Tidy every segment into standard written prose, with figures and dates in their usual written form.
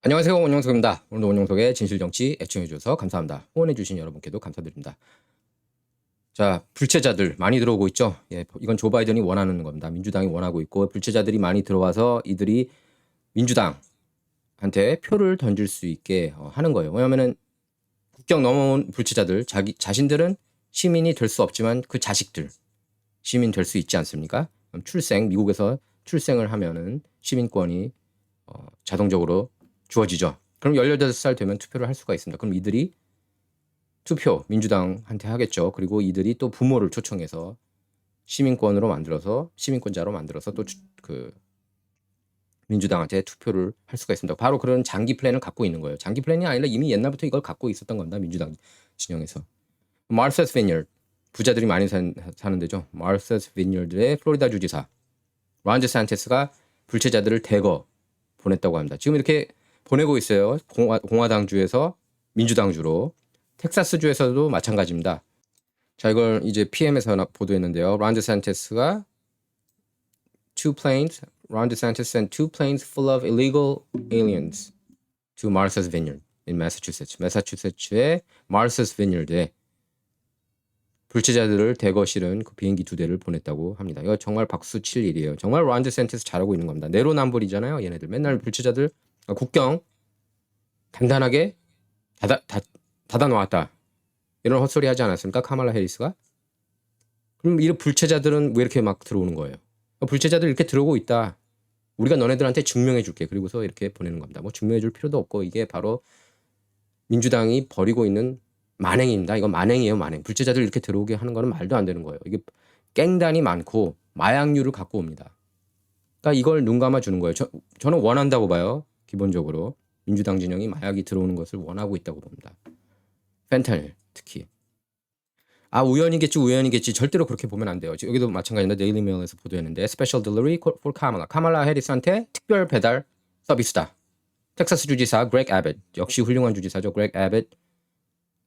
안녕하세요. 원영석입니다. 오늘도 원영석의 진실정치 애청해주셔서 감사합니다. 후원해주신 여러분께도 감사드립니다. 자, 불체자들 많이 들어오고 있죠. 예, 이건 조 바이든이 원하는 겁니다. 민주당이 원하고 있고 불체자들이 많이 들어와서 이들이 민주당한테 표를 던질 수 있게 하는 거예요. 왜냐하면은 국경 넘어온 불체자들 자신들은 시민이 될 수 없지만 그 자식들 시민 될 수 있지 않습니까? 그럼 미국에서 출생을 하면은 시민권이 자동적으로 주어지죠. 그럼 18살 되면 투표를 할 수가 있습니다. 그럼 이들이 투표 민주당한테 하겠죠. 그리고 이들이 또 부모를 초청해서 시민권자로 만들어서 또 그 민주당한테 투표를 할 수가 있습니다. 바로 그런 장기 플랜을 갖고 있는 거예요. 장기 플랜이 아니라 이미 옛날부터 이걸 갖고 있었던 겁니다. 민주당 진영에서. 마르사스 비니어드, 부자들이 많이 사는 데죠. 마르사스 비니어드의 플로리다 주지사 론 데산티스가 불체자들을 대거 보냈다고 합니다. 지금 이렇게 보내고 있어요. 공화당주에서 민주당주로. 텍사스주에서도 마찬가지입니다. 자, 이걸 이제 PM에서 보도했는데요. 론 데산티스가 Ron DeSantis sent 2 planes full of illegal aliens to Martha's Vineyard in Massachusetts. 매사추세츠의 Martha's Vineyard에 불체자들을 대거 실은 그 비행기 2대를 보냈다고 합니다. 이거 정말 박수 칠 일이에요. 정말 론 데산티스 잘하고 있는 겁니다. 내로남불이잖아요. 얘네들 맨날 불체자들 국경 단단하게 닫아 놓았다. 이런 헛소리 하지 않았습니까? 카말라 해리스가? 그럼 이 불체자들은 왜 이렇게 막 들어오는 거예요? 불체자들 이렇게 들어오고 있다. 우리가 너네들한테 증명해 줄게. 그리고서 이렇게 보내는 겁니다. 뭐 증명해 줄 필요도 없고 이게 바로 민주당이 벌이고 있는 만행입니다. 이건 만행이에요, 만행. 불체자들 이렇게 들어오게 하는 거는 말도 안 되는 거예요. 이게 갱단이 많고 마약류를 갖고 옵니다. 그러니까 이걸 눈 감아 주는 거예요. 저는 원한다고 봐요. 기본적으로 민주당 진영이 마약이 들어오는 것을 원하고 있다고 봅니다. 펜타닐 특히. 우연이겠지. 절대로 그렇게 보면 안 돼요. 여기도 마찬가지인데 데일리 메일에서 보도했는데 Special Delivery for Kamala. 카말라 해리스한테 특별 배달 서비스다. 텍사스 주지사 그렉 애벳. 역시 훌륭한 주지사죠. 그렉 애벳.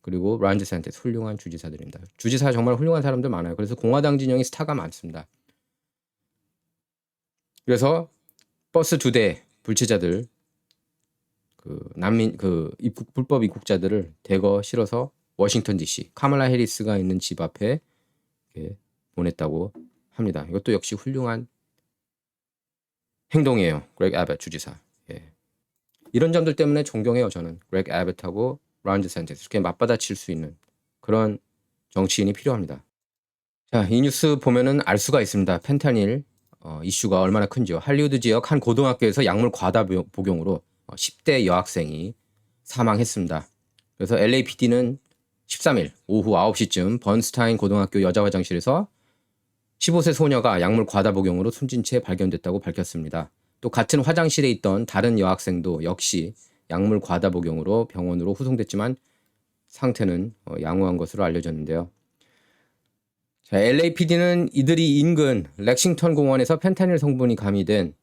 그리고 론 데산티스 훌륭한 주지사들입니다. 주지사 정말 훌륭한 사람들 많아요. 그래서 공화당 진영이 스타가 많습니다. 그래서 버스 2대 불체자들 불법 입국자들을 대거 실어서 워싱턴 DC 카말라 해리스가 있는 집 앞에 보냈다고 합니다. 이것도 역시 훌륭한 행동이에요. 그렉 애벳 주지사. 이런 점들 때문에 존경해요. 저는 그렉 애벳하고 론 데산티스 이렇게 맞받아칠 수 있는 그런 정치인이 필요합니다. 자, 이 뉴스 보면은 알 수가 있습니다. 펜타닐 이슈가 얼마나 큰지요. 할리우드 지역 한 고등학교에서 약물 과다 복용으로 10대 여학생이 사망했습니다. 그래서 LAPD는 13일 오후 9시쯤 번스타인 고등학교 여자 화장실에서 15세 소녀가 약물 과다 복용으로 숨진 채 발견됐다고 밝혔습니다. 또 같은 화장실에 있던 다른 여학생도 역시 약물 과다 복용으로 병원으로 후송됐지만 상태는 양호한 것으로 알려졌는데요. 자, LAPD는 이들이 인근 렉싱턴 공원에서 펜타닐 성분이 가미된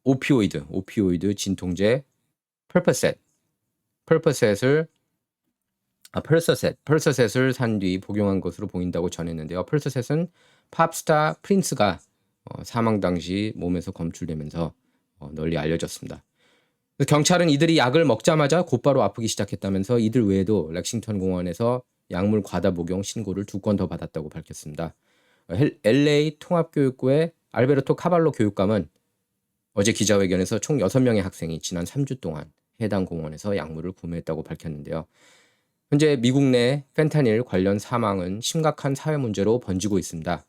오피오이드 진통제 펄서셋을 산 뒤 복용한 것으로 보인다고 전했는데요. 펄서셋은 팝스타 프린스가 사망 당시 몸에서 검출되면서 널리 알려졌습니다. 경찰은 이들이 약을 먹자마자 곧바로 아프기 시작했다면서 이들 외에도 렉싱턴 공원에서 약물 과다 복용 신고를 2건 더 받았다고 밝혔습니다. LA 통합교육부의 알베르토 카발로 교육감은 어제 기자회견에서 총 6명의 학생이 지난 3주 동안 해당 공원에서 약물을 구매했다고 밝혔는데요. 현재 미국 내 펜타닐 관련 사망은 심각한 사회 문제로 번지고 있습니다.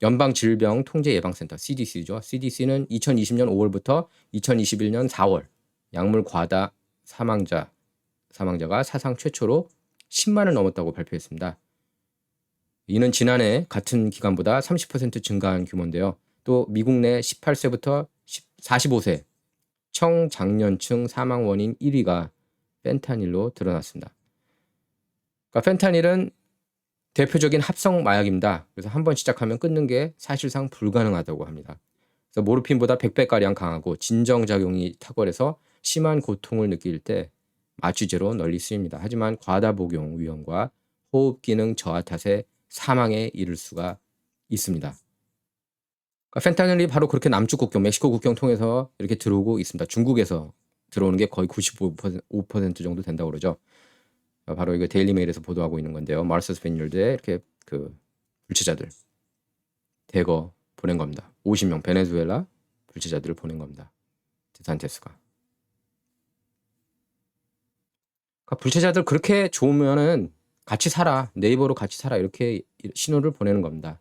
연방질병통제예방센터 CDC죠. CDC는 2020년 5월부터 2021년 4월 약물 과다 사망자가 사상 최초로 10만을 넘었다고 발표했습니다. 이는 지난해 같은 기간보다 30% 증가한 규모인데요. 또 미국 내 18세부터 45세 청장년층 사망 원인 1위가 펜타닐로 드러났습니다. 그러니까 펜타닐은 대표적인 합성 마약입니다. 그래서 한번 시작하면 끊는 게 사실상 불가능하다고 합니다. 그래서 모르핀보다 100배가량 강하고 진정작용이 탁월해서 심한 고통을 느낄 때 마취제로 널리 쓰입니다. 하지만 과다 복용 위험과 호흡 기능 저하 탓에 사망에 이를 수가 있습니다. 그러니까 펜타닐이 바로 그렇게 남쪽 국경, 멕시코 국경 통해서 이렇게 들어오고 있습니다. 중국에서 들어오는 게 거의 95% 정도 된다고 그러죠. 바로 이거 데일리 메일에서 보도하고 있는 건데요. 마르스 스페니얼드에 이렇게 그 불체자들 대거 보낸 겁니다. 50명 베네수엘라 불체자들을 보낸 겁니다. 데산테스가. 그러니까 불체자들 그렇게 좋으면은 같이 살아. 네이버로 같이 살아. 이렇게 신호를 보내는 겁니다.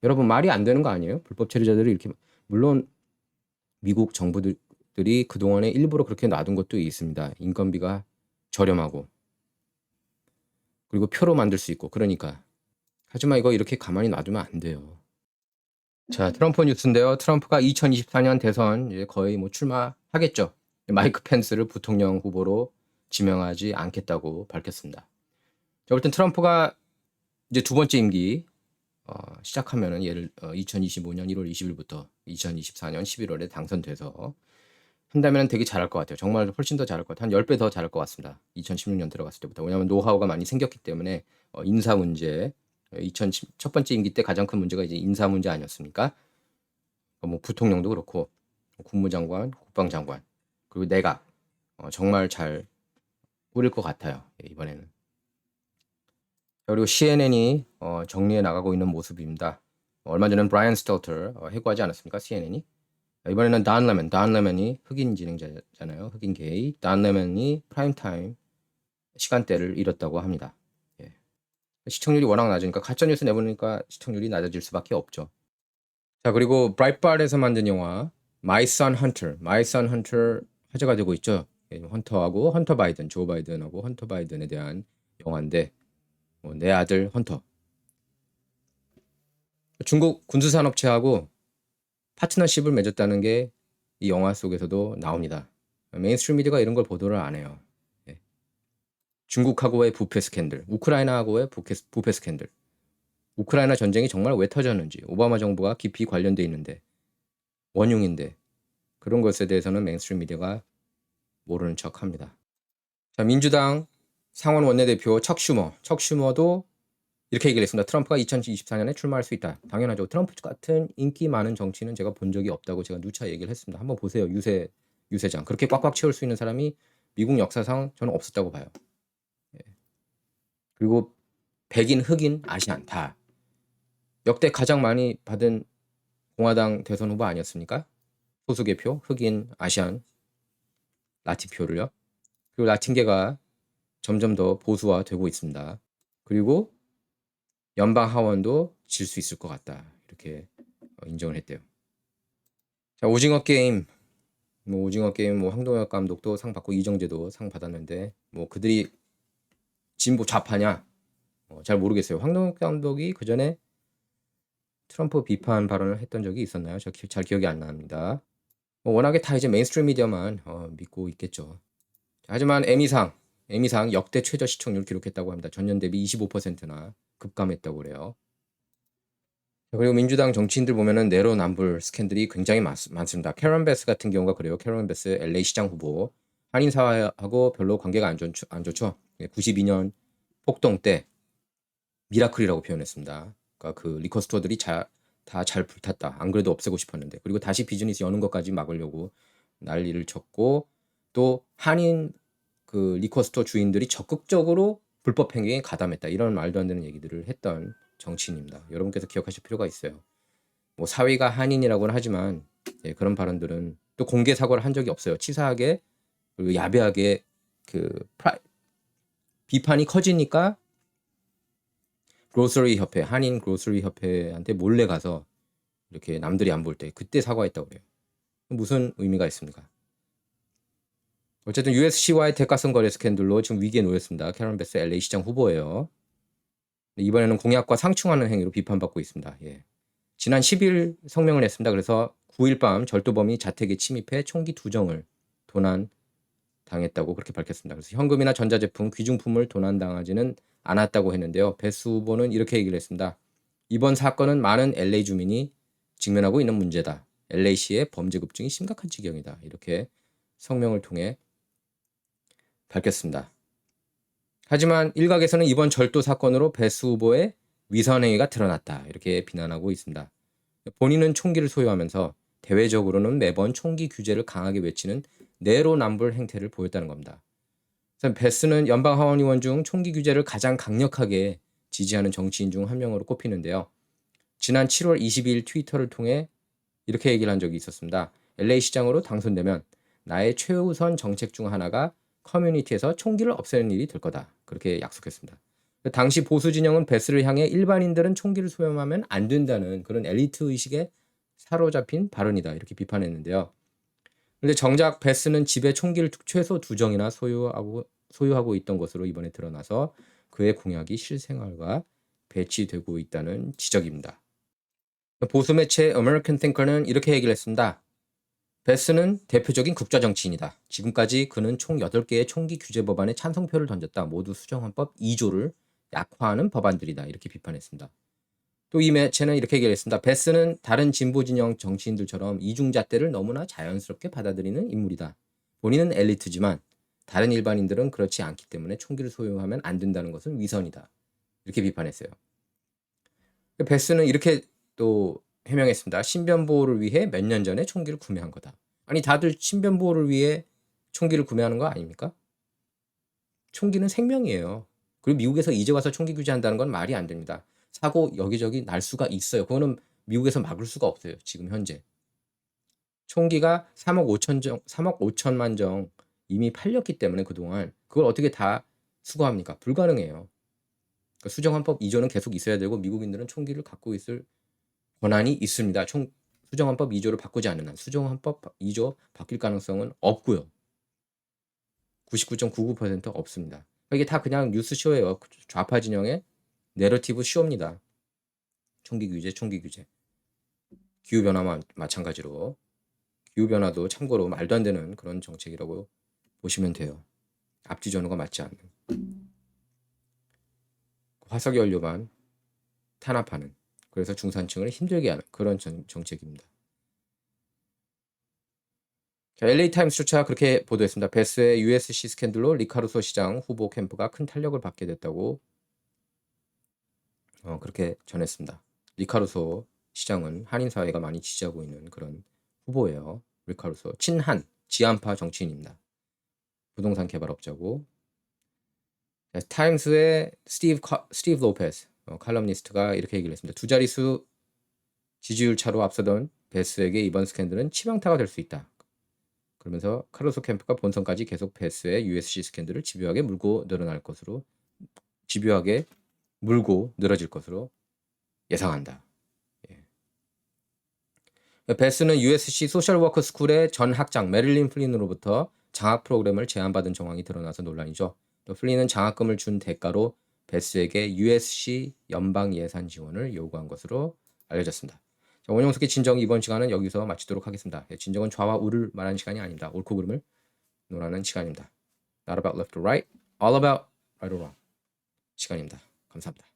여러분 말이 안 되는 거 아니에요? 불법 체류자들이 이렇게 물론 미국 정부들이 그동안에 일부러 그렇게 놔둔 것도 있습니다. 인건비가 저렴하고 그리고 표로 만들 수 있고 그러니까. 하지만 이거 이렇게 가만히 놔두면 안 돼요. 자, 트럼프 뉴스인데요. 트럼프가 2024년 대선 이제 거의 뭐 출마하겠죠. 마이크 펜스를 부통령 후보로 지명하지 않겠다고 밝혔습니다. 자, 어쨌든 트럼프가 이제 두 번째 임기 시작하면은 2025년 1월 20일부터 2024년 11월에 당선돼서 한다면 되게 잘할 것 같아요. 정말 훨씬 더 잘할 것 같아요. 한 10배 더 잘할 것 같습니다. 2016년 들어갔을 때부터. 왜냐하면 노하우가 많이 생겼기 때문에 인사 문제, 첫 번째 임기 때 가장 큰 문제가 이제 인사 문제 아니었습니까? 뭐 부통령도 그렇고 국무장관, 국방장관 그리고 내각 정말 잘 꾸릴 것 같아요. 이번에는. 그리고 CNN이 정리해 나가고 있는 모습입니다. 얼마 전에는 브라이언 스톨터 해고하지 않았습니까? CNN이. 이번에는 단 레먼이 흑인 진행자잖아요. 흑인 게이. 단 레먼이 프라임타임 시간대를 잃었다고 합니다. 예. 시청률이 워낙 낮으니까 가짜뉴스 내보니까 시청률이 낮아질 수밖에 없죠. 자, 그리고 브라이트바트에서 만든 영화 My Son Hunter 화제가 되고 있죠. 헌터하고 헌터 바이든, 조 바이든하고 헌터 바이든에 대한 영화인데 내 아들 헌터. 중국 군수산업체하고 파트너십을 맺었다는 게 이 영화 속에서도 나옵니다. 메인스트림 미디어가 이런 걸 보도를 안 해요. 예. 중국하고의 부패 스캔들, 우크라이나하고의 부패 스캔들. 우크라이나 전쟁이 정말 왜 터졌는지 오바마 정부가 깊이 관련돼 있는데 원흉인데 그런 것에 대해서는 메인스트림 미디어가 모르는 척합니다. 자, 민주당 상원 원내대표 척 슈머도 이렇게 얘기를 했습니다. 트럼프가 2024년에 출마할 수 있다. 당연하죠. 트럼프 같은 인기 많은 정치인은 제가 본 적이 없다고 제가 누차 얘기를 했습니다. 한번 보세요. 유세장. 그렇게 꽉꽉 채울 수 있는 사람이 미국 역사상 저는 없었다고 봐요. 예. 그리고 백인, 흑인, 아시안 다. 역대 가장 많이 받은 공화당 대선 후보 아니었습니까? 소수계표, 흑인, 아시안, 라틴표를요. 그리고 라틴계가 점점 더 보수화되고 있습니다. 그리고 연방 하원도 질 수 있을 것 같다. 이렇게 인정을 했대요. 자, 오징어 게임 황동혁 감독도 상 받고 이정재도 상 받았는데 뭐 그들이 진보 좌파냐? 잘 모르겠어요. 황동혁 감독이 그 전에 트럼프 비판 발언을 했던 적이 있었나요? 잘 기억이 안 납니다. 워낙에 다 이제 메인스트림 미디어만 믿고 있겠죠. 하지만 에미상 역대 최저 시청률 기록했다고 합니다. 전년 대비 25%나 급감했다고 그래요. 그리고 민주당 정치인들 보면은 내로남불 스캔들이 굉장히 많습니다. 캐런 베스 같은 경우가 그래요. 캐런 베스 LA 시장 후보 한인 사회하고 별로 관계가 안 좋죠. 92년 폭동 때 미라클이라고 표현했습니다. 그러니까 그 리커 스토어들이 다 잘 불탔다. 안 그래도 없애고 싶었는데 그리고 다시 비즈니스 여는 것까지 막으려고 난리를 쳤고 또 한인 그 리커 스토어 주인들이 적극적으로 불법 행위에 가담했다. 이런 말도 안 되는 얘기들을 했던 정치인입니다. 여러분께서 기억하실 필요가 있어요. 뭐 사위가 한인이라고는 하지만 그런 발언들은 또 공개 사과를 한 적이 없어요. 치사하게 그리고 야비하게 비판이 커지니까 그로서리 협회, 한인 그로서리 협회한테 몰래 가서 이렇게 남들이 안 볼 때 그때 사과했다고 그래요. 무슨 의미가 있습니까? 어쨌든 USC와의 대가성 거래 스캔들로 지금 위기에 놓였습니다. 캐런 베스 LA 시장 후보예요. 이번에는 공약과 상충하는 행위로 비판받고 있습니다. 예. 지난 10일 성명을 냈습니다. 그래서 9일 밤 절도범이 자택에 침입해 총기 2정을 도난당했다고 그렇게 밝혔습니다. 그래서 현금이나 전자제품, 귀중품을 도난당하지는 않았다고 했는데요. 베스 후보는 이렇게 얘기를 했습니다. 이번 사건은 많은 LA 주민이 직면하고 있는 문제다. LA시의 범죄 급증이 심각한 지경이다. 이렇게 성명을 통해 밝혔습니다. 하지만 일각에서는 이번 절도 사건으로 베스 후보의 위선행위가 드러났다. 이렇게 비난하고 있습니다. 본인은 총기를 소유하면서 대외적으로는 매번 총기 규제를 강하게 외치는 내로남불 행태를 보였다는 겁니다. 베스는 연방 하원 의원 중 총기 규제를 가장 강력하게 지지하는 정치인 중 한 명으로 꼽히는데요. 지난 7월 22일 트위터를 통해 이렇게 얘기를 한 적이 있었습니다. LA 시장으로 당선되면 나의 최우선 정책 중 하나가 커뮤니티에서 총기를 없애는 일이 될 거다. 그렇게 약속했습니다. 당시 보수 진영은 베스를 향해 일반인들은 총기를 소유하면 안 된다는 그런 엘리트 의식에 사로잡힌 발언이다. 이렇게 비판했는데요. 그런데 정작 베스는 집에 총기를 최소 2정이나 소유하고 있던 것으로 이번에 드러나서 그의 공약이 실생활과 배치되고 있다는 지적입니다. 보수 매체 American Thinker는 이렇게 얘기를 했습니다. 베스는 대표적인 국자 정치인이다. 지금까지 그는 총 8개의 총기 규제 법안에 찬성표를 던졌다. 모두 수정헌법 2조를 약화하는 법안들이다. 이렇게 비판했습니다. 또 이 매체는 이렇게 얘기를 했습니다. 베스는 다른 진보 진영 정치인들처럼 이중잣대를 너무나 자연스럽게 받아들이는 인물이다. 본인은 엘리트지만 다른 일반인들은 그렇지 않기 때문에 총기를 소유하면 안 된다는 것은 위선이다. 이렇게 비판했어요. 베스는 이렇게 또 해명했습니다. 신변 보호를 위해 몇 년 전에 총기를 구매한 거다. 아니 다들 신변 보호를 위해 총기를 구매하는 거 아닙니까? 총기는 생명이에요. 그리고 미국에서 이제 와서 총기 규제한다는 건 말이 안 됩니다. 사고 여기저기 날 수가 있어요. 그거는 미국에서 막을 수가 없어요. 지금 현재. 총기가 3억 5천만 정 이미 팔렸기 때문에 그동안 그걸 어떻게 다 수거합니까? 불가능해요. 그러니까 수정헌법 2조는 계속 있어야 되고 미국인들은 총기를 갖고 있을 권한이 있습니다. 수정헌법 2조를 바꾸지 않는 한 수정헌법 2조 바뀔 가능성은 없고요. 99.99% 없습니다. 이게 다 그냥 뉴스쇼예요. 좌파 진영의 내러티브 쇼입니다. 총기 규제. 기후변화와 마찬가지로 기후변화도 참고로 말도 안 되는 그런 정책이라고 보시면 돼요. 앞뒤 전후가 맞지 않는 화석연료만 탄압하는 그래서 중산층을 힘들게 하는 그런 정책입니다. LA타임스조차 그렇게 보도했습니다. 베스의 USC 스캔들로 리카루소 시장 후보 캠프가 큰 탄력을 받게 됐다고 그렇게 전했습니다. 리카루소 시장은 한인사회가 많이 지지하고 있는 그런 후보예요. 리카루소 친한 지한파 정치인입니다. 부동산 개발업자고 타임스의 스티브 로페스 칼럼니스트가 이렇게 얘기를 했습니다. 두 자릿수 지지율 차로 앞서던 베스에게 이번 스캔들은 치명타가 될 수 있다. 그러면서 카루소 캠프가 본선까지 계속 베스의 USC 스캔들을 집요하게 물고 늘어질 것으로 예상한다. 예. 베스는 USC 소셜워크 스쿨의 전 학장 메릴린 플린으로부터 장학 프로그램을 제안받은 정황이 드러나서 논란이죠. 또 플린은 장학금을 준 대가로 베스에게 USC 연방 예산 지원을 요구한 것으로 알려졌습니다. 자, 원영석의 진정 이번 시간은 여기서 마치도록 하겠습니다. 진정은 좌와 우를 말하는 시간이 아닙니다. 옳고 그름을 논하는 시간입니다. Not about left or right, all about right or wrong 시간입니다. 감사합니다.